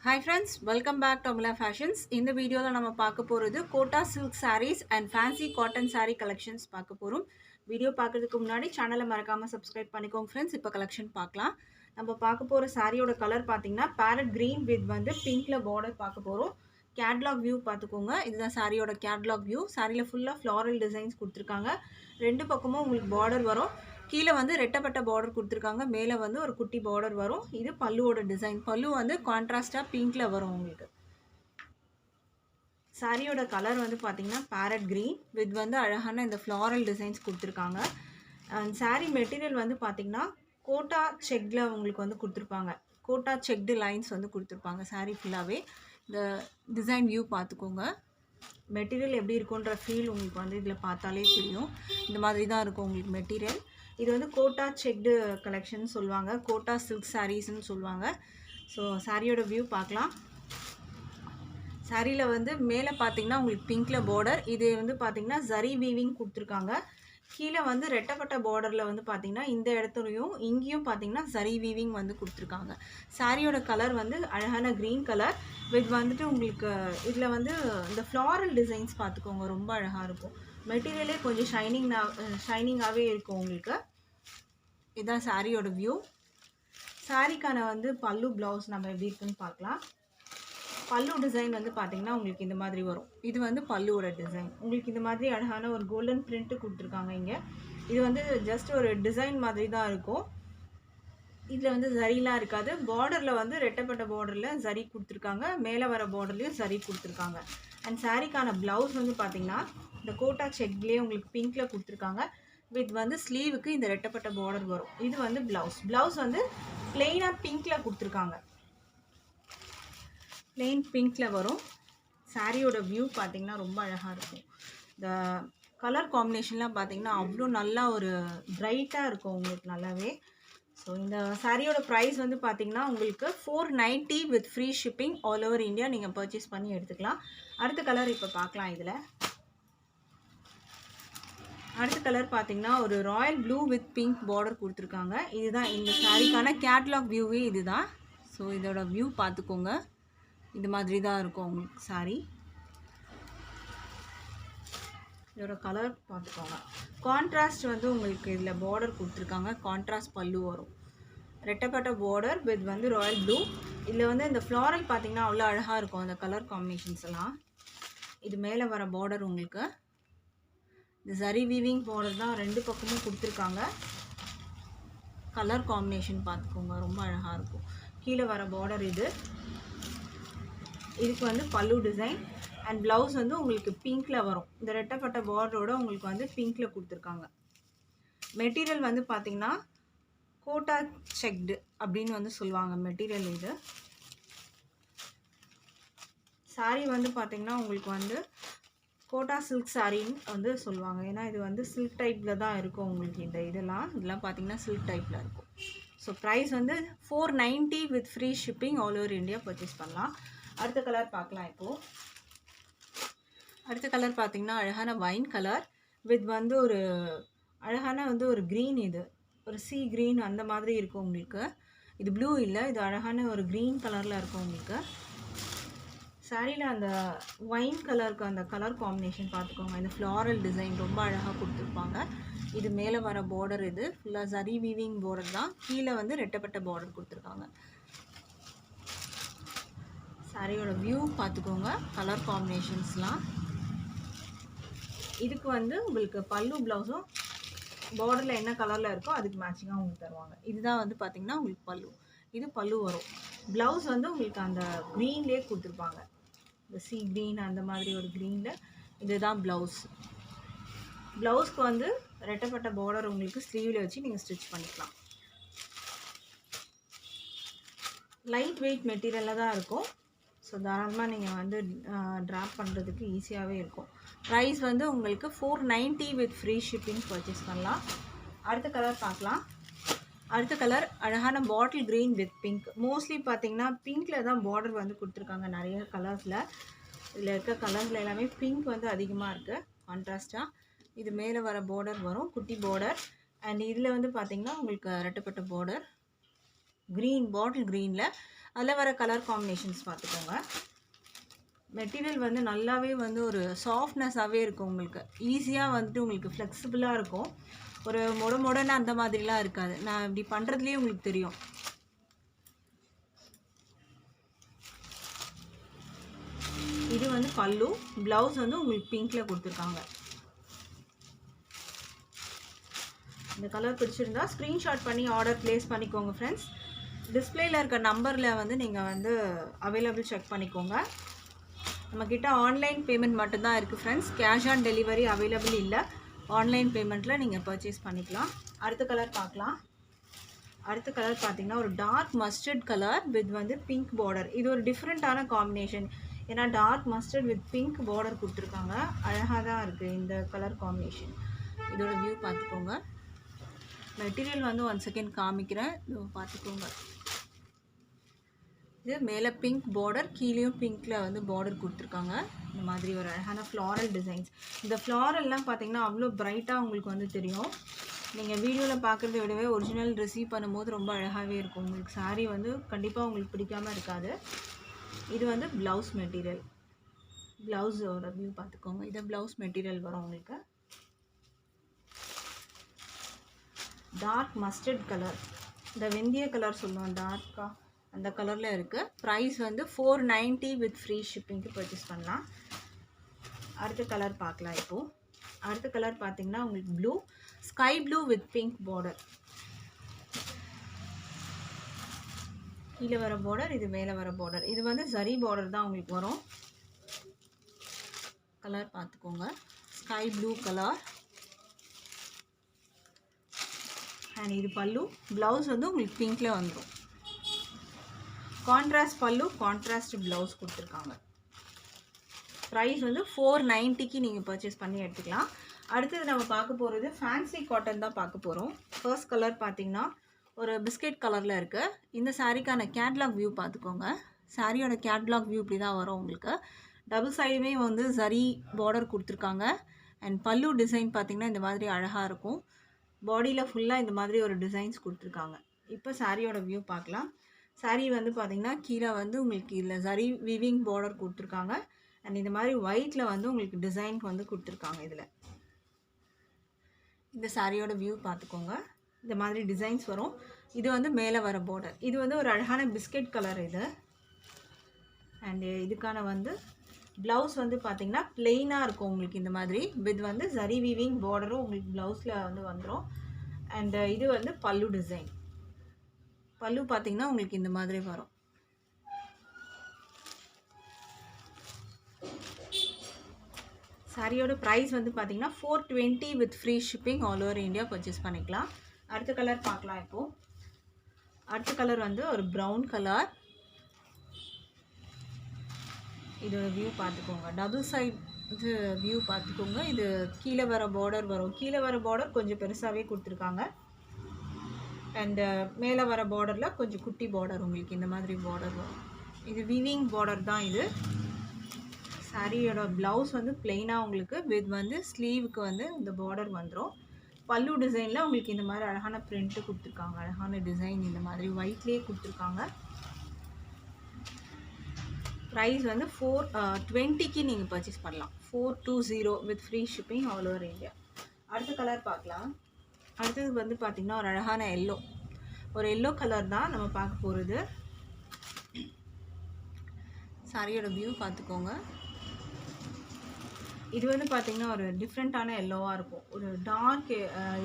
Hi friends, welcome back to Amula Fashions. இந்த வீடியோல நம்ம பார்க்க போறது Kota silk sarees and fancy cotton saree collections பார்க்க போறோம். வீடியோ பார்க்கிறதுக்கு முன்னாடி சேனலை மறக்காம சப்ஸ்கிரைப் பண்ணிக்கோங்க ஃப்ரெண்ட்ஸ். இப்போ கலெக்ஷன் பார்க்கலாம். நம்ம பார்க்க போற சாரியோட கலர் பார்த்தீங்கன்னா பேரட் கிரீன் வித் வந்து பிங்க்ல பார்டர் பார்க்க போறோம். கேட்லாக் வியூ பார்த்துக்கோங்க. இதுதான் சாரியோட கேட்லாக் வியூ. சாரியில் ஃபுல்லாக ஃப்ளாரல் டிசைன்ஸ் கொடுத்துருக்காங்க. ரெண்டு பக்கமும் உங்களுக்கு பார்டர் வரும். கீழே வந்து ரெட்டப்பட்ட பார்டர் கொடுத்துருக்காங்க. மேலே வந்து ஒரு குட்டி பார்டர் வரும். இது பல்லுவோட டிசைன். பல்லு வந்து கான்ட்ராஸ்டாக பிங்க்கில் வரும் உங்களுக்கு. சாரியோட கலர் வந்து பார்த்தீங்கன்னா பேரட் க்ரீன் வித் வந்து அழகான இந்த ஃப்ளாரல் டிசைன்ஸ் கொடுத்துருக்காங்க. அண்ட் சாரீ மெட்டீரியல் வந்து பார்த்தீங்கன்னா கோட்டா செக்டில் உங்களுக்கு வந்து கொடுத்துருப்பாங்க. கோட்டா செக்டு லைன்ஸ் வந்து கொடுத்துருப்பாங்க சாரீ ஃபுல்லாகவே. இந்த டிசைன் வியூ பார்த்துக்கோங்க. மெட்டீரியல் எப்படி இருக்குன்ற ஃபீல் உங்களுக்கு வந்து இதில் பார்த்தாலே தெரியும். இந்த மாதிரி தான் இருக்கும் உங்களுக்கு மெட்டீரியல். இது வந்து கோட்டா செக்டு கலெக்ஷன் சொல்லுவாங்க. கோட்டா சில்க் சாரீஸ்ன்னு சொல்லுவாங்க. ஸோ சாரியோட வியூ பார்க்கலாம். சாரியில் வந்து மேலே பார்த்தீங்கன்னா உங்களுக்கு பிங்க்கில் பார்டர். இது வந்து பார்த்தீங்கன்னா ஜரி வீவிங் கொடுத்துருக்காங்க. கீழே வந்து ரெட்டப்பட்ட பார்டரில் வந்து பார்த்தீங்கன்னா இந்த இடத்துலையும் இங்கேயும் பார்த்தீங்கன்னா ஜரி வீவிங் வந்து கொடுத்துருக்காங்க. சாரியோட கலர் வந்து அழகான க்ரீன் கலர் வித் வந்துட்டு உங்களுக்கு இதில் வந்து இந்த ஃப்ளாரல் டிசைன்ஸ் பார்த்துக்கோங்க. ரொம்ப அழகாக இருக்கும். மெட்டீரியலே கொஞ்சம் ஷைனிங்காகவே இருக்கும் உங்களுக்கு. இதுதான் சாரியோட வியூ. சாரிக்கான வந்து பல்லு ப்ளவுஸ் நம்ம எப்படி இருக்குன்னு பார்க்கலாம். பல்லு டிசைன் வந்து பார்த்தீங்கன்னா உங்களுக்கு இந்த மாதிரி வரும். இது வந்து பல்லுவோட டிசைன். உங்களுக்கு இந்த மாதிரி அழகான ஒரு கோல்டன் பிரிண்ட்டு கொடுத்துருக்காங்க இங்கே. இது வந்து ஜஸ்ட் ஒரு டிசைன் மாதிரி தான் இருக்கும். இதில் வந்து ஜரிலாம் இருக்காது. பார்டரில் வந்து ரெட்டப்பட்ட பார்டரில் ஜரி கொடுத்துருக்காங்க. மேலே வர பார்டர்லேயும் ஜரி கொடுத்துருக்காங்க. அண்ட் சாரிக்கான ப்ளவுஸ் வந்து பார்த்தீங்கன்னா இந்த கோட்டா செக்லேயே உங்களுக்கு பிங்க்கில் கொடுத்துருக்காங்க. வித் வந்து ஸ்லீவுக்கு இந்த ரெட்டப்பட்ட பார்டர் வரும். இது வந்து ப்ளவுஸ் வந்து பிளெயினாக பிங்க்கில் கொடுத்துருக்காங்க. பிளெயின் பிங்க்கில் வரும். சாரியோட வியூ பார்த்திங்கன்னா ரொம்ப அழகாக இருக்கும். இந்த கலர் காம்பினேஷன்லாம் பார்த்திங்கன்னா அவ்வளோ நல்லா ஒரு பிரைட்டாக இருக்கும் உங்களுக்கு நல்லாவே. ஸோ இந்த சாரியோட ப்ரைஸ் வந்து பார்த்திங்கன்னா உங்களுக்கு 490 with free shipping all over India நீங்கள் பர்ச்சேஸ் பண்ணி எடுத்துக்கலாம். அடுத்த கலர் இப்போ பார்க்கலாம். இதில் அடுத்த கலர் பார்த்திங்கன்னா ஒரு Royal blue with pink border கொடுத்துருக்காங்க. இதுதான் இந்த சாரிக்கான கேட்லாக் வியூவே இதுதான். ஸோ இதோட வியூ பார்த்துக்கோங்க. இந்த மாதிரி தான் இருக்கும் உங்களுக்கு சாரி. இதோட கலர் பார்த்துக்கோங்க. கான்ட்ராஸ்ட் வந்து உங்களுக்கு இதில் பார்டர் கொடுத்துருக்காங்க. கான்ட்ராஸ்ட் பல்லு வரும். ரெட்டப்பட்ட பார்டர் வித் வந்து ராயல் ப்ளூ. இதில் வந்து இந்த ஃப்ளாரல் பார்த்திங்கன்னா அவ்வளோ அழகாக இருக்கும் அந்த கலர் காம்பினேஷன்ஸ் எல்லாம். இது மேலே வர பார்டர் உங்களுக்கு இந்த சரி வீவிங் பார்டர் தான் ரெண்டு பக்கமும் கொடுத்துருக்காங்க. கலர் காம்பினேஷன் பார்த்துக்கோங்க. ரொம்ப அழகாக இருக்கும். கீழே வர பார்டர் இதுக்கு வந்து பல்லு டிசைன் அண்ட் ப்ளவுஸ் வந்து உங்களுக்கு பிங்க்கில் வரும். இந்த ரெட்டப்பட்ட பார்டரோட உங்களுக்கு வந்து பிங்க்கில் கொடுத்துருக்காங்க. மெட்டீரியல் வந்து பார்த்திங்கன்னா கோட்டா செக்டு அப்படின்னு வந்து சொல்லுவாங்க மெட்டீரியல். இது சாரீ வந்து பார்த்திங்கன்னா உங்களுக்கு வந்து கோட்டா சில்க் சாரின்னு வந்து சொல்லுவாங்க. ஏன்னா இது வந்து சில்க் டைப்பில் தான் இருக்கும் உங்களுக்கு. இதெல்லாம் பார்த்திங்கன்னா சில்க் டைப்பில் இருக்கும். ஸோ ப்ரைஸ் வந்து 490 with free shipping all over India purchase பண்ணலாம். அடுத்த கலர் பார்க்கலாம். இப்போது அடுத்த கலர் பார்த்திங்கன்னா அழகான வைன் கலர் வித் வந்து ஒரு அழகான வந்து ஒரு க்ரீன். இது ஒரு சீ க்ரீன் அந்த மாதிரி இருக்கும் உங்களுக்கு. இது ப்ளூ இல்லை, இது அழகான ஒரு க்ரீன் கலரில் இருக்கும் உங்களுக்கு. சாரியில் அந்த வைன் கலருக்கு அந்த கலர் காம்பினேஷன் பார்த்துக்கோங்க. இந்த ஃப்ளாரல் டிசைன் ரொம்ப அழகாக கொடுத்துருப்பாங்க. இது மேலே வர பார்டர் இது ஃபுல்லாக சரி வீவிங் பார்டர் தான். கீழே வந்து ரெட்டப்பட்ட பார்டர் கொடுத்துருக்காங்க. சாரியோட வியூ பார்த்துக்கோங்க. கலர் காம்பினேஷன்ஸ்லாம் இதுக்கு வந்து உங்களுக்கு பல்லு ப்ளவுஸும் பார்டரில் என்ன கலரில் இருக்கோ அதுக்கு மேட்சிங்காக உங்களுக்கு தருவாங்க. இதுதான் வந்து பார்த்திங்கன்னா உங்களுக்கு பல்லு. இது பல்லு வரும். ப்ளவுஸ் வந்து உங்களுக்கு அந்த க்ரீன்லேயே கொடுத்துருப்பாங்க. இந்த சீ க்ரீன் அந்த மாதிரி ஒரு க்ரீனில் இதுதான் ப்ளவுஸ். ப்ளவுஸ்க்கு வந்து ரெட்டப்பட்ட பார்டர் உங்களுக்கு ஸ்லீவில் வச்சு நீங்கள் ஸ்டிச் பண்ணிக்கலாம். லைட் வெயிட் மெட்டீரியலில் தான் இருக்கும். ஸோ தாராளமாக நீங்கள் வந்து ட்ராப் பண்ணுறதுக்கு ஈஸியாகவே இருக்கும். ப்ரைஸ் வந்து உங்களுக்கு 490 வித் ஃப்ரீ ஷிப்பிங் பர்ச்சேஸ் பண்ணலாம். அடுத்த கலர் பார்க்கலாம். அடுத்த கலர் அழகான bottle green with pink. Mostly பார்த்திங்கன்னா பிங்க்கில் தான் பார்டர் வந்து கொடுத்துருக்காங்க நிறைய கலர்ஸில். இதில் இருக்க கலர்ஸில் எல்லாமே பிங்க் வந்து அதிகமாக இருக்குது கான்ட்ராஸ்ட்டாக. இது மேலே வர பார்டர் வரும், குட்டி பார்டர். அண்ட் இதில் வந்து பார்த்திங்கன்னா உங்களுக்கு ரெட்டப்பட்ட பார்டர் க்ரீன் பாட்டில் க்ரீனில் அதில் வர கலர் காம்பினேஷன்ஸ் பார்த்துக்கோங்க. மெட்டீரியல் வந்து நல்லாவே வந்து ஒரு சாஃப்ட்னஸாகவே இருக்கும். உங்களுக்கு ஈஸியாக வந்துட்டு உங்களுக்கு ஃப்ளெக்சிபிளாக இருக்கும். ஒரு மொடன்னு அந்த மாதிரிலாம் இருக்காது. நான் இப்படி பண்ணுறதுலேயே உங்களுக்கு தெரியும். இது வந்து பல்லு. ப்ளவுஸ் வந்து உங்களுக்கு பிங்க்கில் கொடுத்துருக்காங்க. இந்த கலர் பிடிச்சிருந்தா ஸ்க்ரீன்ஷாட் பண்ணி ஆர்டர் ப்ளேஸ் பண்ணிக்கோங்க ஃப்ரெண்ட்ஸ். டிஸ்பிளேயில் இருக்க நம்பரில் வந்து நீங்கள் வந்து அவைலபிள் செக் பண்ணிக்கோங்க. நம்மக்கிட்ட ஆன்லைன் பேமெண்ட் மட்டும்தான் இருக்குது friends. Cash on delivery available இல்லை. ஆன்லைன் பேமெண்ட்டில் நீங்கள் பர்ச்சேஸ் பண்ணிக்கலாம். அடுத்த கலர் பார்க்கலாம். அடுத்த கலர் பார்த்தீங்கன்னா ஒரு டார்க் மஸ்டர்ட் கலர் வித் வந்து பிங்க் பார்டர். இது ஒரு டிஃப்ரெண்ட்டான காம்பினேஷன். ஏன்னா dark mustard with pink border கொடுத்துருக்காங்க. அழகாக தான் இருக்குது இந்த கலர் காம்பினேஷன். இதோட வியூ பார்த்துக்கோங்க. மெட்டீரியல் வந்து 1 செகண்ட் காமிக்கிறேன், இது பார்த்துக்கோங்க. இது மேலே பிங்க் பார்டர், கீழேயும் பிங்க்கில் வந்து பார்டர் கொடுத்துருக்காங்க. இந்த மாதிரி ஒரு அழகான ஃப்ளாரல் டிசைன்ஸ். இந்த ஃப்ளாரல்லாம் பார்த்தீங்கன்னா அவ்வளோ பிரைட்டாக உங்களுக்கு வந்து தெரியும். நீங்கள் வீடியோவில் பார்க்குறத விடவே ஒரிஜினல் ரிசீவ் பண்ணும்போது ரொம்ப அழகாகவே இருக்கும். உங்களுக்கு சாரீ வந்து கண்டிப்பாக உங்களுக்கு பிடிக்காமல் இருக்காது. இது வந்து ப்ளவுஸ் மெட்டீரியல். ப்ளவுஸோட வியூ பார்த்துக்கோங்க. இது ப்ளவுஸ் மெட்டீரியல் வரும் உங்களுக்கு. டார்க் மஸ்டர்ட் கலர், இந்த வெந்தய கலர் சொல்லுவோம் டார்க்காக, அந்த கலரில் இருக்குது. ப்ரைஸ் வந்து 490 வித் ஃப்ரீ ஷிப்பிங்க்கு பர்ச்சேஸ் பண்ணலாம். அடுத்த கலர் பார்க்கலாம். இப்போது அடுத்த கலர் பார்த்திங்கன்னா உங்களுக்கு blue, sky blue with pink border. கீழே வர பார்டர், இது மேலே வர பார்டர். இது வந்து சரி பார்டர் தான் உங்களுக்கு வரும். கலர் பார்த்துக்கோங்க. Sky blue colour. அண்ட் இது பல்லு. ப்ளவுஸ் வந்து உங்களுக்கு பிங்க்கில் வந்துடும். கான்ட்ராஸ்ட் பல்லு, கான்ட்ராஸ்ட் ப்ளவுஸ் கொடுத்துருக்காங்க. ப்ரைஸ் வந்து 490க்கு நீங்கள் பர்ச்சேஸ் பண்ணி எடுத்துக்கலாம். அடுத்தது நம்ம பார்க்க போகிறது ஃபேன்சி காட்டன் தான் பார்க்க போகிறோம். ஃபர்ஸ்ட் கலர் பார்த்திங்கன்னா ஒரு பிஸ்கெட் கலரில் இருக்குது. இந்த சாரீக்கான கேட்லாக் வியூ பார்த்துக்கோங்க. சாரியோட கேட்லாக் வியூ இப்படி தான் வரும் உங்களுக்கு. டபுள் சைடுமே வந்து சரி பார்டர் கொடுத்துருக்காங்க. அண்ட் பல்லு டிசைன் பார்த்திங்கன்னா இந்த மாதிரி அழகாக இருக்கும். பாடியில் ஃபுல்லாக இந்த மாதிரி ஒரு டிசைன்ஸ் கொடுத்துருக்காங்க. இப்போ சாரியோட வியூ பார்க்கலாம். சாரீ வந்து பார்த்திங்கன்னா கீழே வந்து உங்களுக்கு இதில் சரி வீவிங் பார்டர் கொடுத்துருக்காங்க. அண்ட் இந்த மாதிரி ஒயிட்டில் வந்து உங்களுக்கு டிசைன் வந்து கொடுத்துருக்காங்க. இதில் இந்த சாரியோட வியூ பார்த்துக்கோங்க. இந்த மாதிரி டிசைன்ஸ் வரும். இது வந்து மேலே வர பார்டர். இது வந்து ஒரு அழகான பிஸ்கெட் கலர் இது. அண்டு இதுக்கான வந்து ப்ளவுஸ் வந்து பார்த்திங்கன்னா ப்ளெயினாக இருக்கும் உங்களுக்கு இந்த மாதிரி. வித் வந்து சரி வீவிங் பார்டரும் உங்களுக்கு ப்ளவுஸில் வந்து வந்துடும். அண்டு இது வந்து பல்லு டிசைன். பல்லு பார்த்திங்கன்னா உங்களுக்கு இந்த மாதிரி வரும். சாரியோட ப்ரைஸ் வந்து பார்த்திங்கன்னா 420 with free shipping all over India purchase பண்ணிக்கலாம். அடுத்த கலர் பார்க்கலாம். இப்போது அடுத்த கலர் வந்து ஒரு ப்ரௌன் கலர். இதோட வியூ பார்த்துக்கோங்க. டபுள் சைட் இது வியூ பார்த்துக்கோங்க. இது கீழே வர பார்டர் வரும். கீழே வர பார்டர் கொஞ்சம் பெருசாகவே கொடுத்துருக்காங்க. அண்டு மேலே வர பார்டரில் கொஞ்சம் குட்டி பார்டர் உங்களுக்கு இந்த மாதிரி பார்டர் வரும். இது வீவிங் பார்டர் தான் இது. சாரியோட ப்ளவுஸ் வந்து பிளெயினாக உங்களுக்கு வித் வந்து ஸ்லீவுக்கு வந்து இந்த பார்டர் வந்துடும். பல்லு டிசைனில் உங்களுக்கு இந்த மாதிரி அழகான பிரிண்ட்டு கொடுத்துருக்காங்க. அழகான டிசைன் இந்த மாதிரி ஒயிட்லேயே கொடுத்துருக்காங்க. ப்ரைஸ் வந்து 420க்கு நீங்கள் பர்ச்சேஸ் பண்ணலாம். 420 with free shipping all over India. அடுத்த கலர் பார்க்கலாம். அடுத்தது வந்து பார்த்திங்கன்னா ஒரு அழகான எல்லோ. ஒரு எல்லோ கலர் தான் நம்ம பார்க்க போகிறது. சாரியோட வியூ பார்த்துக்கோங்க. இது வந்து பார்த்திங்கன்னா ஒரு டிஃப்ரெண்ட்டான எல்லோவாக இருக்கும். ஒரு டார்க்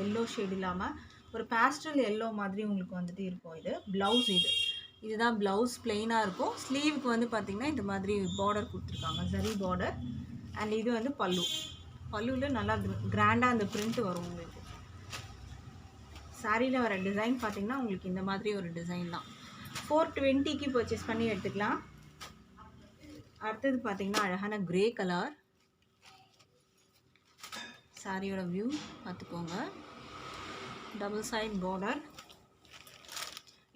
எல்லோ ஷேட் இல்லாமல் ஒரு பேஸ்டல் எல்லோ மாதிரி உங்களுக்கு வந்துட்டு இருக்கும். இது ப்ளவுஸ். இதுதான் ப்ளவுஸ். பிளெயினாக இருக்கும். ஸ்லீவுக்கு வந்து பார்த்திங்கன்னா இந்த மாதிரி பார்டர் கொடுத்துருக்காங்க, சரி பார்டர். அண்ட் இது வந்து பல்லு. பல்லுவில் நல்லா கிராண்டாக அந்த பிரிண்ட் வரும் உங்களுக்கு. சாரியில் வர டிசைன் பார்த்திங்கன்னா உங்களுக்கு இந்த மாதிரி ஒரு டிசைன் தான். 420க்கு பர்ச்சேஸ் பண்ணி எடுத்துக்கலாம். அடுத்தது பார்த்திங்கன்னா அழகான க்ரே கலர். சாரியோட வியூ பார்த்துக்கோங்க. Double side border.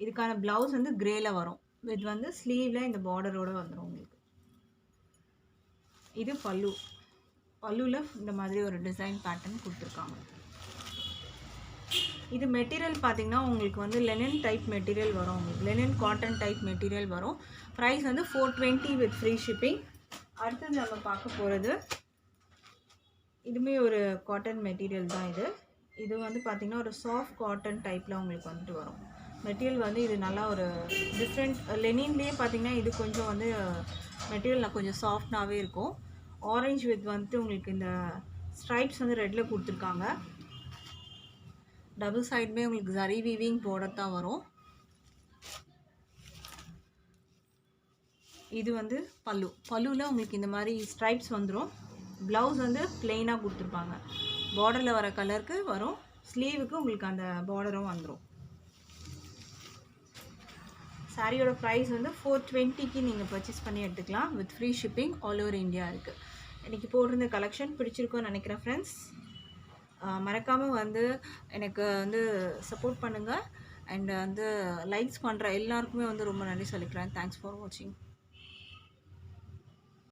இதுக்கான ப்ளவுஸ் வந்து க்ரேல வரும். இது வந்து ஸ்லீவில் இந்த பார்டரோடு வந்துடும் உங்களுக்கு. இது பல்லு. பல்லுவில் இந்த மாதிரி ஒரு டிசைன் பேட்டர்ன் கொடுத்துருக்காங்க. இது மெட்டீரியல் பார்த்தீங்கன்னா உங்களுக்கு வந்து லெனின் டைப் மெட்டீரியல் வரும், உங்களுக்கு லெனின் காட்டன் டைப் மெட்டீரியல் வரும். ப்ரைஸ் வந்து 420 வித் ஃப்ரீ ஷிப்பிங். அடுத்தது நம்ம பார்க்க போகிறது இதுவுமே ஒரு காட்டன் மெட்டீரியல் தான். இது வந்து பார்த்திங்கன்னா ஒரு சாஃப்ட் காட்டன் டைப்பில் உங்களுக்கு வந்துட்டு வரும். மெட்டீரியல் வந்து இது நல்லா ஒரு டிஃப்ரெண்ட் லெனின்லேயே பார்த்திங்கன்னா இது கொஞ்சம் வந்து மெட்டீரியல் கொஞ்சம் சாஃப்ட்னாகவே இருக்கும். ஆரஞ்சு வித் வந்துட்டு உங்களுக்கு இந்த ஸ்ட்ரைப்ஸ் வந்து ரெட்டில் கொடுத்துருக்காங்க. டபுள் சைடுமே உங்களுக்கு ஜரி வீவிங் பார்டர் தான் வரும். இது வந்து பல்லுவில் உங்களுக்கு இந்த மாதிரி ஸ்ட்ரைப்ஸ் வந்துடும். ப்ளவுஸ் வந்து பிளெயினாக கொடுத்துருப்பாங்க. பார்டரில் வர கலருக்கு வரும். ஸ்லீவுக்கு உங்களுக்கு அந்த பார்டரும் வந்துடும். சாரியோட ப்ரைஸ் வந்து 420க்கு நீங்கள் பர்ச்சேஸ் பண்ணி எடுத்துக்கலாம். With free shipping all over India இருக்குது. இன்றைக்கி போட்டிருந்த கலெக்ஷன் பிடிச்சிருக்குன்னு நினைக்கிறேன் ஃப்ரெண்ட்ஸ். மறக்காமல் வந்து எனக்கு வந்து சப்போர்ட் பண்ணுங்கள். அண்ட் வந்து லைக்ஸ் பண்ணுற எல்லாருக்குமே வந்து ரொம்ப நன்றி சொல்லிக்கிறேன். தேங்க்ஸ் ஃபார் வாட்சிங்.